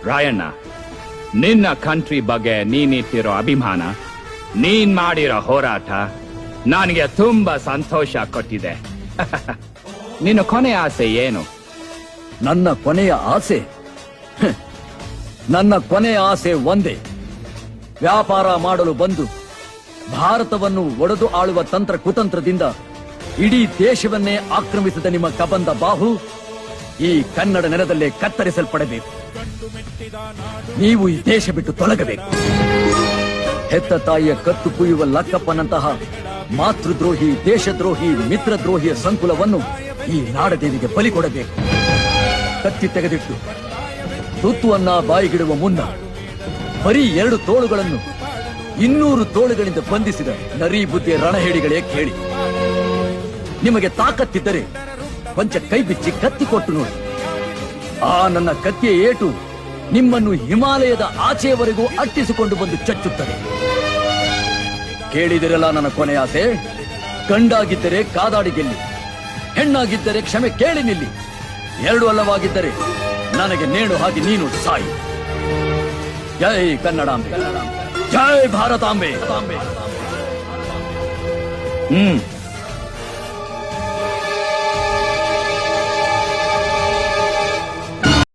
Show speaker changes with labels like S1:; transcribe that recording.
S1: ರಾಯಣ್ಣ, ನಿನ್ನ ಕಂಟ್ರಿ ಬಗ್ಗೆ ನೀನಿಟ್ಟಿರೋ ಅಭಿಮಾನ, ನೀನ್ ಮಾಡಿರೋ ಹೋರಾಟ ನನಗೆ ತುಂಬಾ ಸಂತೋಷ ಕೊಟ್ಟಿದೆ. ನಿನ್ನ ಕೊನೆಯ ಆಸೆ ಏನು?
S2: ನನ್ನ ಕೊನೆಯ ಆಸೆ ನನ್ನ ಕೊನೆಯ ಆಸೆ ಒಂದೇ. ವ್ಯಾಪಾರ ಮಾಡಲು ಬಂದು ಭಾರತವನ್ನು ಒಡೆದು ಆಳುವ ತಂತ್ರ ಕುತಂತ್ರದಿಂದ ಇಡೀ ದೇಶವನ್ನೇ ಆಕ್ರಮಿಸಿದ ನಿಮ್ಮ ಕಬಂದ ಬಾಹು ಈ ಕನ್ನಡ ನೆಲದಲ್ಲೇ ಕತ್ತರಿಸಲ್ಪಡಬೇಕು. ನೀವು ಈ ದೇಶ ಬಿಟ್ಟು ತೊಲಗಬೇಕು. ಹೆತ್ತ ತಾಯಿಯ ಕತ್ತು ಕುಯ್ಯುವ ಲಕ್ಕಪ್ಪನಂತಹ ಮಾತೃದ್ರೋಹಿ, ದೇಶದ್ರೋಹಿ, ಮಿತ್ರದ್ರೋಹಿಯ ಸಂಕುಲವನ್ನು ಈ ನಾಡದೇವಿಗೆ ಬಲಿ ಕೊಡಬೇಕು. ಕತ್ತಿ ತೆಗೆದಿಟ್ಟು ತುತ್ತುವನ್ನ ಬಾಯಿಗಿಡುವ ಮುನ್ನ ಬರೀ 2 ತೋಳುಗಳನ್ನು 200 ತೋಳುಗಳಿಂದ ಬಂಧಿಸಿದ ನರಿ ಬುದ್ಧಿಯ ರಣಹೇಡಿಗಳೇ ಕೇಳಿ. ನಿಮಗೆ ತಾಕತ್ತಿದ್ದರೆ ಕೊಂಚ ಕೈ ಬಿಚ್ಚಿ ಕತ್ತಿ ಕೊಟ್ಟು ನೋಡಿ. ಆ ನನ್ನ ಕತ್ತಿಯ ಏಟು ನಿಮ್ಮನ್ನು ಹಿಮಾಲಯದ ಆಚೆಯವರೆಗೂ ಅಟ್ಟಿಸಿಕೊಂಡು ಬಂದು ಚಚ್ಚುತ್ತದೆ. ಕೇಳಿದಿರಲ್ಲ ನನ್ನ ಕೊನೆ ಆಸೆ. ಗಂಡಾಗಿದ್ದರೆ ಕಾದಾಡಿ ಗೆಲ್ಲಿ, ಹೆಣ್ಣಾಗಿದ್ದರೆ ಕ್ಷಮೆ ಕೇಳಿ ನಿಲ್ಲಿ, 2 ಅಲ್ಲವಾಗಿದ್ದರೆ ನನಗೆ ನೇಣು ಹಾಕಿ ನೀನು ಸಾಯಿ. ಜೈ ಕನ್ನಡಾಂಬೆ, ಜೈ ಭಾರತಾಂಬೆ.